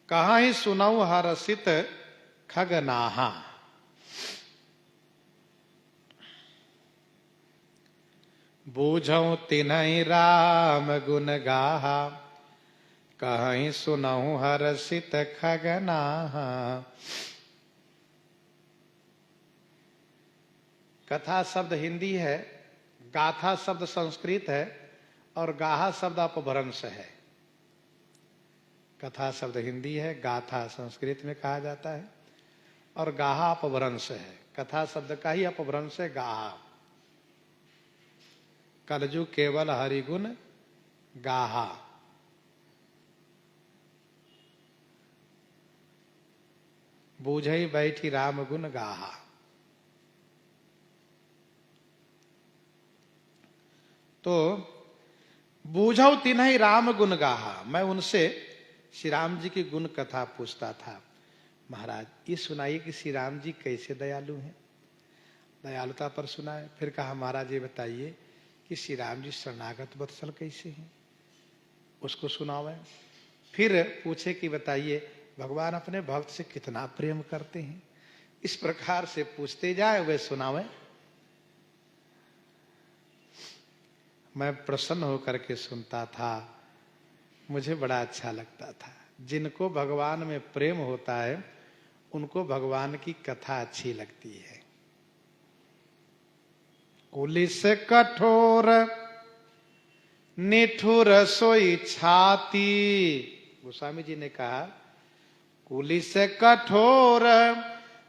कहाँ ही सुनाऊं हर्षित खगनाहा। बूझऊं तिन्हि राम गुण गाहा, कहीं सुनाऊं हर्षित खगनाहा। कथा शब्द हिंदी है, गाथा शब्द संस्कृत है, और गाहा शब्द अपभ्रंश है। कथा शब्द हिंदी है, गाथा संस्कृत में कहा जाता है, और गाहा अपभ्रंश है। कथा शब्द का ही अपभ्रंश है गाहा। कलजु केवल हरिगुण गाहा। बूझई बैठी राम गुण गाहा। तो बूझौ तिन्हि राम गुण गाहा, मैं उनसे श्री राम जी की गुण कथा पूछता था। महाराज ये सुनाइए कि श्री राम जी कैसे दयालु हैं, दयालुता पर सुनाए। फिर कहा, महाराज ये बताइए कि श्री राम जी शरणागत वत्सल कैसे हैं, उसको सुनावे। फिर पूछे कि बताइए भगवान अपने भक्त से कितना प्रेम करते हैं। इस प्रकार से पूछते जाए, वे सुनावे। मैं प्रसन्न होकर के सुनता था, मुझे बड़ा अच्छा लगता था। जिनको भगवान में प्रेम होता है उनको भगवान की कथा अच्छी लगती है। कुलिस कठोर निठुर सोई छाती। गोस्वामी जी ने कहा कुलिस कठोर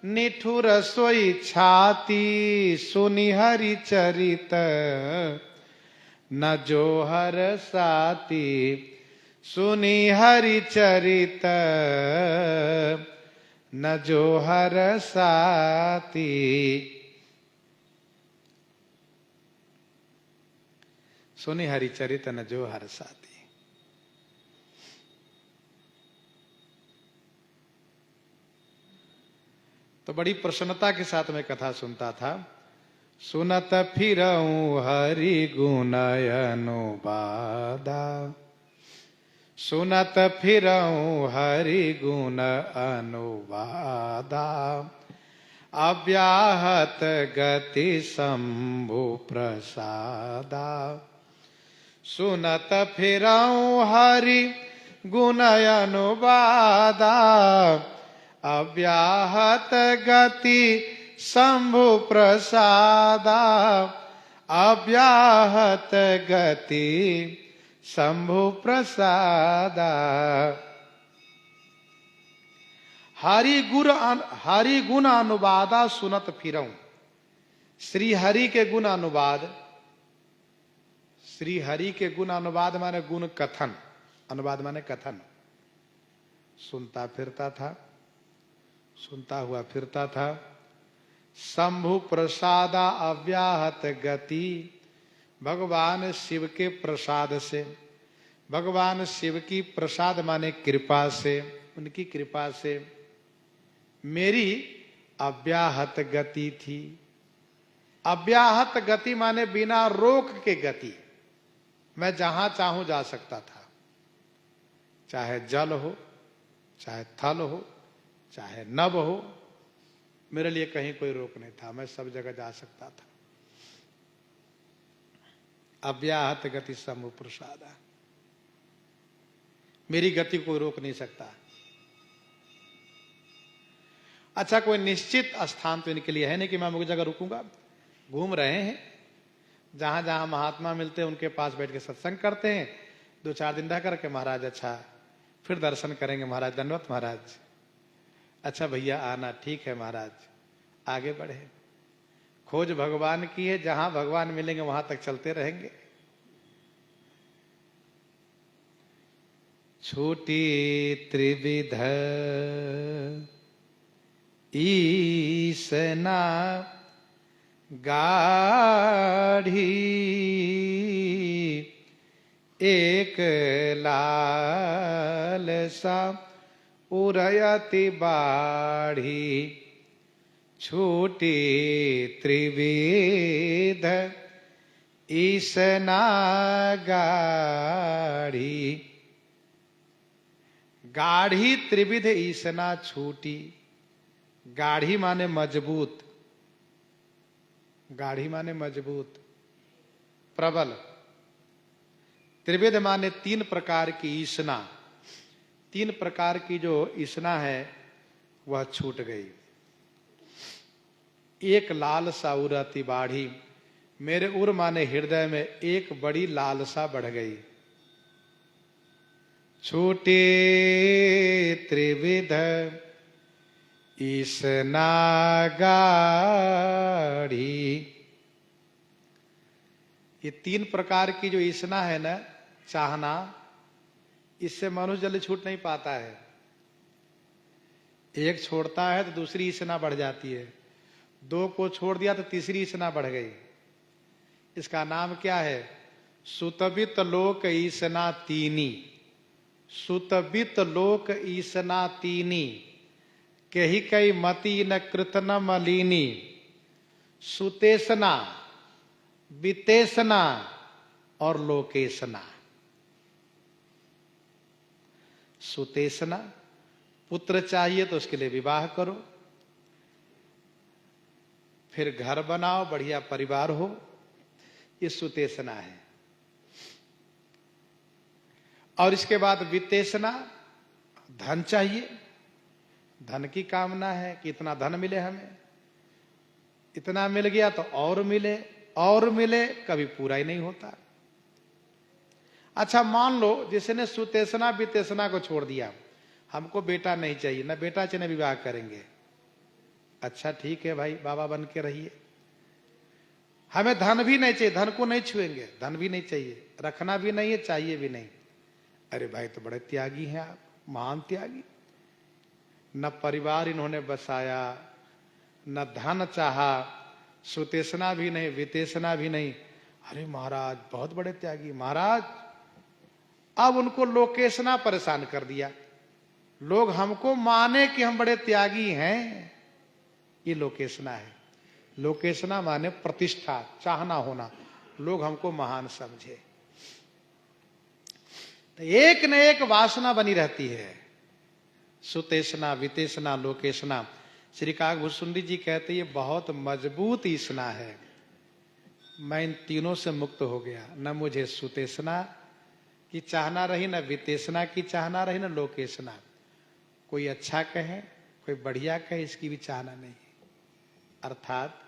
निठुर सोई छाती, सुनि हरि चरित न जो हर साती। सुनि हरि चरित न जो हर साती। सुनि हरि चरित न जो हर साती। तो बड़ी प्रसन्नता के साथ मैं कथा सुनता था। सुनत फिरऊं हरि गुण अनुवादा, सुनत फिरऊं हरि गुण अनुवादा। अव्याहत गति शंभु प्रसादा, सुनत फिरऊं हरि गुण अनुवादा। अव्याहत गति शंभु प्रसादा, अव्याहत गति शंभु प्रसादा। हरि गुण अनुवादा सुनत फिरऊं। श्री हरि के गुण अनुवाद, श्री हरि के गुण अनुवाद माने गुण कथन, अनुवाद माने कथन। सुनता फिरता था, सुनता हुआ फिरता था। शंभु प्रसादा अव्याहत गति, भगवान शिव के प्रसाद से, भगवान शिव की प्रसाद माने कृपा से, उनकी कृपा से मेरी अव्याहत गति थी। अव्याहत गति माने बिना रोक के गति। मैं जहां चाहूं जा सकता था, चाहे जल हो, चाहे थल हो, चाहे नभ हो, मेरे लिए कहीं कोई रोक नहीं था। मैं सब जगह जा सकता था। अव्याहत गति शंभु प्रसादा, मेरी गति कोई रोक नहीं सकता। अच्छा, कोई निश्चित स्थान तो इनके लिए है नहीं कि मैं अमुक जगह रुकूंगा। घूम रहे हैं, जहां जहां महात्मा मिलते हैं उनके पास बैठ के सत्संग करते हैं। 2-4 दिन रह करके महाराज अच्छा फिर दर्शन करेंगे महाराज, दंडवत महाराज, अच्छा भैया आना, ठीक है महाराज, आगे बढ़े। खोज भगवान की है, जहां भगवान मिलेंगे वहां तक चलते रहेंगे। छूटी त्रिविध ईसना गाढ़ी, एक लालसा उरयति बाढ़ी। छूटी त्रिविध ईसना गाढ़ी, गाढ़ी त्रिविध ईसना छूटी। गाढ़ी माने मजबूत, गाढ़ी माने मजबूत, प्रबल। त्रिविध माने 3 प्रकार की ईसना। 3 प्रकार की जो ईसना है वह छूट गई। एक लालसा उरती बाढ़ी, मेरे उर माने हृदय में एक बड़ी लालसा बढ़ गई। छूटे त्रिविध ईसना गाढ़ी। ये 3 प्रकार की जो ईसना है ना, चाहना, इससे मनुष्य जल्दी छूट नहीं पाता है। एक छोड़ता है तो दूसरी ईसना बढ़ जाती है, 2 को छोड़ दिया तो तीसरी ईसना बढ़ गई। इसका नाम क्या है? सुतबित लोक ईसना तीनी। सुतबित लोक ईसना तीनी, कही कई मति न कृत न मलिनी। सुतेसना, वितेसना और लोकेसना। सुतेसना, पुत्र चाहिए तो उसके लिए विवाह करो, फिर घर बनाओ, बढ़िया परिवार हो, ये सुतेसना है। और इसके बाद वित्तेसना, धन चाहिए, धन की कामना है कि इतना धन मिले हमें, इतना मिल गया तो और मिले और मिले कभी पूरा ही नहीं होता। अच्छा मान लो जिसने सुतेसना वितेसना को छोड़ दिया, हमको बेटा नहीं चाहिए, ना बेटा चाहिए ना विवाह करेंगे। अच्छा ठीक है भाई, बाबा बन के रहिए। हमें धन भी नहीं चाहिए, धन को नहीं छुएंगे, धन भी नहीं चाहिए, रखना भी नहीं है, चाहिए भी नहीं। अरे भाई तो बड़े त्यागी हैं आप, महान त्यागी। न परिवार इन्होंने बसाया, न धन चाहा, सुतेसना भी नहीं, वितेसना भी नहीं। अरे महाराज बहुत बड़े त्यागी महाराज। अब उनको लोकेशना परेशान कर दिया, लोग हमको माने कि हम बड़े त्यागी हैं, ये लोकेशना है। लोकेशना माने प्रतिष्ठा, चाहना होना, लोग हमको महान समझे। तो एक न एक वासना बनी रहती है, सुतेशना वितेशना लोकेशना। श्री काकभूषुंडी जी कहते ये बहुत मजबूत ईसना है। मैं इन तीनों से मुक्त हो गया, न मुझे सुतेशना की चाहना रही, न वितेशना की चाहना रही, न लोकेशना। कोई अच्छा कहे कोई बढ़िया कहे इसकी भी चाहना नहीं। अर्थात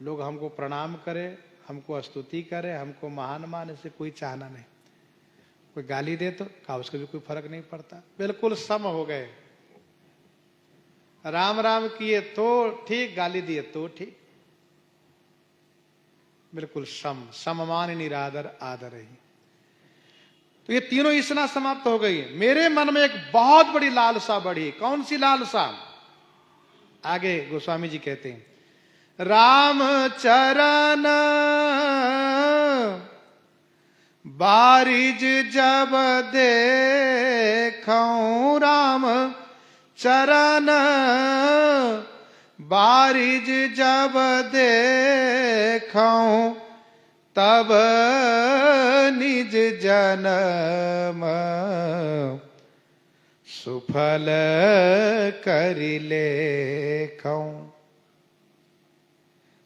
लोग हमको प्रणाम करे, हमको स्तुति करे, हमको महान माने, से कोई चाहना नहीं। कोई गाली दे तो का उसको भी कोई फर्क नहीं पड़ता, बिल्कुल सम हो गए। राम राम किए तो ठीक, गाली दिए तो ठीक, बिल्कुल सम, सममान निरादर आदर ही। तो ये तीनों इसना समाप्त हो गई। मेरे मन में एक बहुत बड़ी लालसा बढ़ी। कौन सी लालसा? आगे गोस्वामी जी कहते हैं, राम चरण बारिज जब देखूं, राम चरण बारिज जब देखूं, तब निज जन्म सुफल करि लेखूं।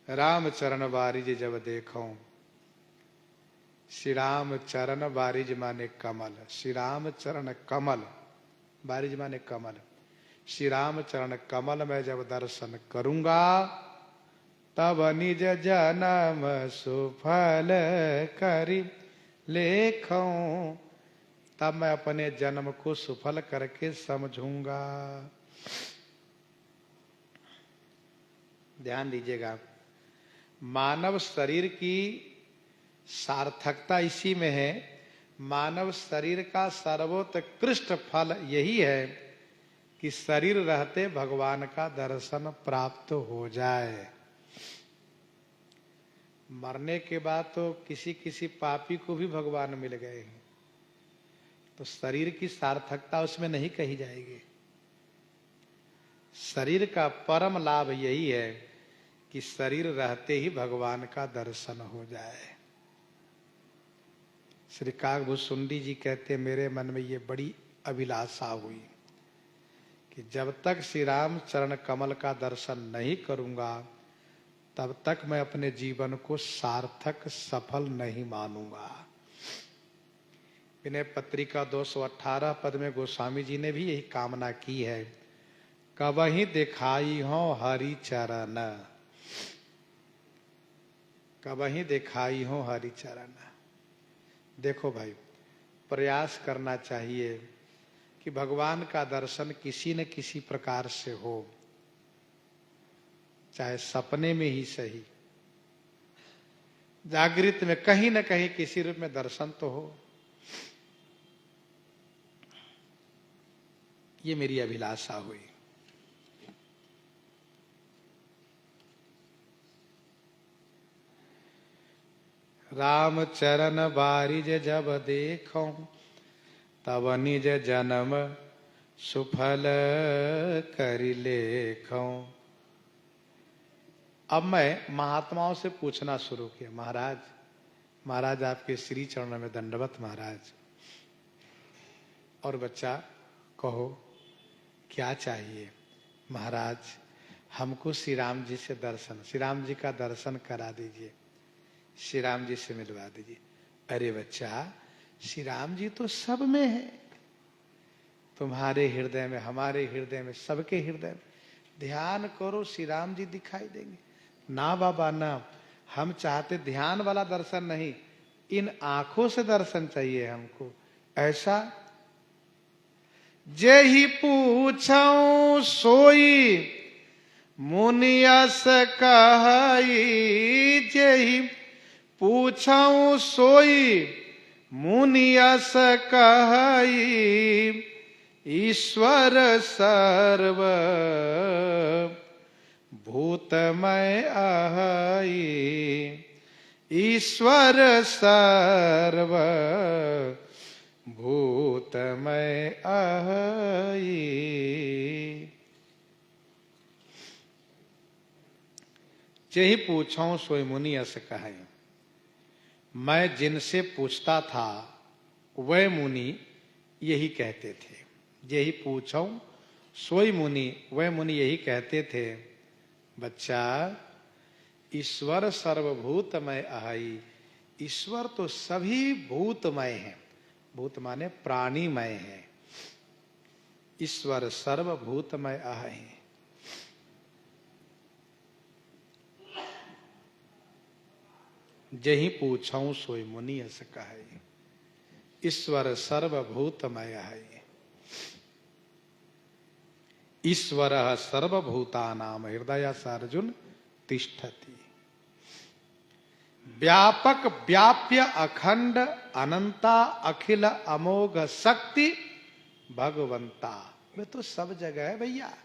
राम चरण बारिज जब देखूं, श्री राम चरण बारिज माने कमल, श्री राम चरण कमल, बारिज माने कमल। श्री राम चरण कमल में जब दर्शन करूंगा, तब निज जन्म सुफल करि लेखूं, तब मैं अपने जन्म को सुफल करके समझूंगा। ध्यान दीजिएगा, मानव शरीर की सार्थकता इसी में है। मानव शरीर का सर्वोत्कृष्ट फल यही है कि शरीर रहते भगवान का दर्शन प्राप्त हो जाए। मरने के बाद तो किसी किसी पापी को भी भगवान मिल गए हैं, तो शरीर की सार्थकता उसमें नहीं कही जाएगी। शरीर का परम लाभ यही है कि शरीर रहते ही भगवान का दर्शन हो जाए। श्री काकभूषुंडी जी कहते मेरे मन में ये बड़ी अभिलाषा हुई कि जब तक श्री राम चरण कमल का दर्शन नहीं करूंगा, तब तक मैं अपने जीवन को सार्थक सफल नहीं मानूंगा। विनय पत्रिका 218 पद में गोस्वामी जी ने भी यही कामना की है, कबहि दिखाई हो हरि चरण, कबहि दिखाई हो हरि चरण। देखो भाई, प्रयास करना चाहिए कि भगवान का दर्शन किसी न किसी प्रकार से हो, चाहे सपने में ही सही, जागृत में कहीं न कहीं किसी रूप में दर्शन तो हो। ये मेरी अभिलाषा हुई। राम चरण बारिज जब देखूं, तब निज जन्म सुफल करि लेखूं। अब मैं महात्माओं से पूछना शुरू किया, महाराज महाराज आपके श्री चरणों में दंडवत महाराज, और बच्चा कहो क्या चाहिए? महाराज हमको श्री राम जी से दर्शन, श्री राम जी का दर्शन करा दीजिए, श्री राम जी से मिलवा दीजिए। अरे बच्चा, श्री राम जी तो सब में है, तुम्हारे हृदय में, हमारे हृदय में, सबके हृदय में। ध्यान करो, श्री राम जी दिखाई देंगे। ना बाबा ना, हम चाहते ध्यान वाला दर्शन नहीं, इन आंखों से दर्शन चाहिए हमको। ऐसा जेहि पूछऊं सोई मुनियस कहई, जेहि पूछऊं सोई मुनियस कहई, ईश्वर सर्व भूतमय अहई, ईश्वर सर्व भूतमय अहई। जेहि पूछऊं सोई मुनि अस कहै, मैं जिनसे पूछता था वह मुनि यही कहते थे। जेहि पूछऊं सोई मुनि, वह मुनि यही कहते थे, बच्चा ईश्वर सर्वभूतमय अहई, ईश्वर तो सभी भूतमय है। भूत माने प्राणीमय है। ईश्वर सर्वभूतमय अहई। जेहि पूछऊं सोई मुनि अस कहै, ईश्वर सर्वभूतमय अहई, ईश्वरः सर्वभूतानां हृदयस अर्जुन तिष्ठति। व्यापक व्याप्य अखंड अनंता अखिल अमोघ शक्ति भगवंता, वे तो सब जगह है भैया।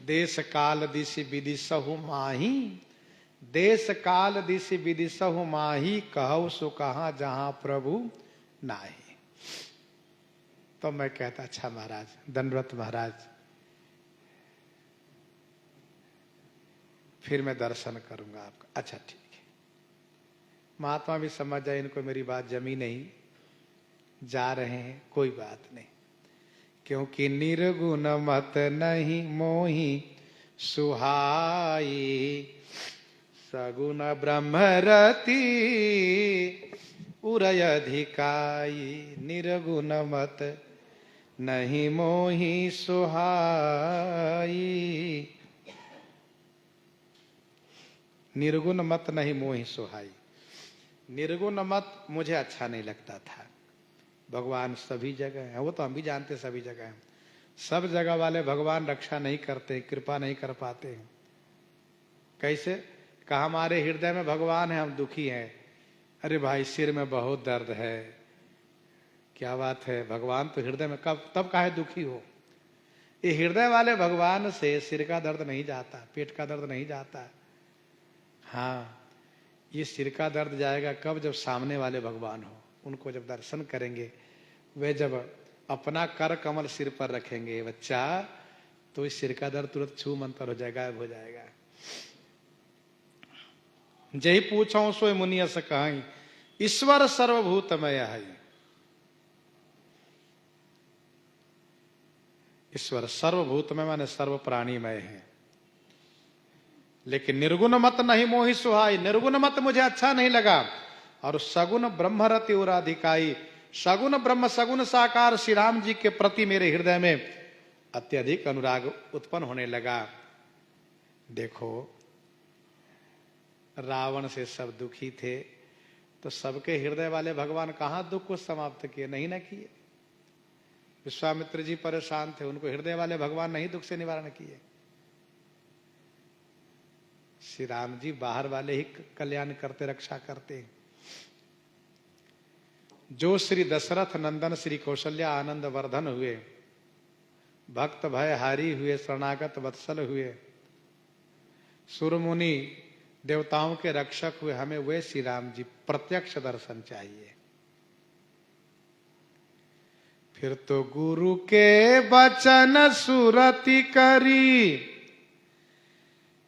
देश काल दिशि विदिशहु माही, देश काल दिशि विदिशहु माही, कहु सो कहां जहां प्रभु नाही। तो मैं कहता अच्छा महाराज, दंडवत महाराज, फिर मैं दर्शन करूंगा आपका। अच्छा ठीक है। महात्मा भी समझ जाए इनको मेरी बात जमी नहीं, जा रहे हैं, कोई बात नहीं, क्योंकि निर्गुण मत नहीं मोहि सुहाई, सगुण ब्रह्मरति उरय अधिकाई, निर्गुण मत नहीं मोहि सुहाई, निर्गुण मत नहीं मोहि सुहाई। निर्गुण मत मुझे अच्छा नहीं लगता था। भगवान सभी जगह है, वो तो हम भी जानते सभी जगह है। सब जगह वाले भगवान रक्षा नहीं करते, कृपा नहीं कर पाते। कैसे? कहा हमारे हृदय में भगवान है, हम दुखी हैं। अरे भाई सिर में बहुत दर्द है, क्या बात है, भगवान तो हृदय में, कब तब काहे दुखी हो। ये हृदय वाले भगवान से सिर का दर्द नहीं जाता, पेट का दर्द नहीं जाता। हाँ, ये सिर का दर्द जाएगा कब? जब सामने वाले भगवान हो, उनको जब दर्शन करेंगे, वे जब अपना कर कमल सिर पर रखेंगे बच्चा, तो इस सिर का दर्द तुरंत छू मंतर हो जाएगा, गायब हो जाएगा। जय पूछो सोई मुनि अस कहई, ईश्वर सर्वभूतमय है। ईश्वर सर्वभूतमय माने सर्व प्राणीमय है। लेकिन निर्गुण मत नहीं मोहि सुहाई, निर्गुण मत मुझे अच्छा नहीं लगा। और सगुण ब्रह्मरति उराधिकाई, सगुण ब्रह्म सगुण साकार श्री राम जी के प्रति मेरे हृदय में अत्यधिक अनुराग उत्पन्न होने लगा। देखो रावण से सब दुखी थे, तो सबके हृदय वाले भगवान कहां दुख को समाप्त किए? नहीं ना किए। विश्वामित्र जी परेशान थे, उनको हृदय वाले भगवान नहीं दुख से निवारण किए। श्री राम जी बाहर वाले ही कल्याण करते, रक्षा करते। जो श्री दशरथ नंदन श्री कौशल्या आनंद वर्धन हुए, भक्त भय हारी हुए, शरणागत वत्सल हुए, सुरमुनि देवताओं के रक्षक हुए, हमें वे श्री राम जी प्रत्यक्ष दर्शन चाहिए। फिर तो गुरु के वचन सुरति करी,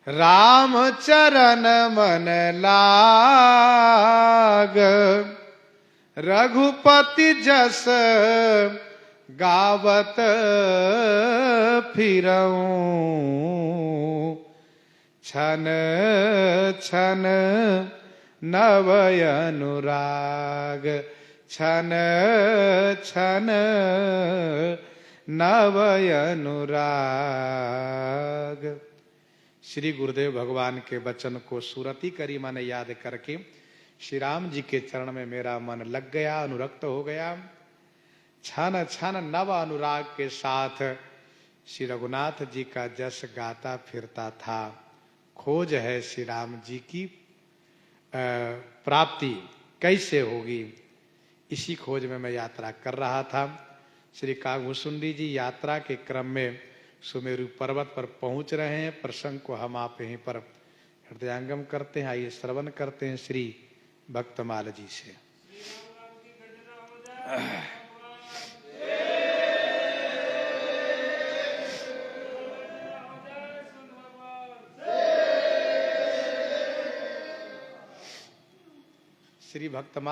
राम चरण मन लाग, रघुपति जस गावत फिरऊं, छन छन नवय अनुराग, छन छन नवय अनुराग। श्री गुरुदेव भगवान के वचन को सुरति करी माने याद करके श्री राम जी के चरण में मेरा मन लग गया, अनुरक्त हो गया। छन छन नव अनुराग के साथ श्री रघुनाथ जी का जस गाता फिरता था। खोज है श्री राम जी की प्राप्ति कैसे होगी, इसी खोज में मैं यात्रा कर रहा था। श्री कागभूषुंडी जी यात्रा के क्रम में सुमेरु पर्वत पर पहुंच रहे हैं। प्रसंग को हम आप यहीं पर हृदयांगम करते हैं। आइए श्रवण करते हैं श्री भक्तमाल जी से। श्री भक्तमाल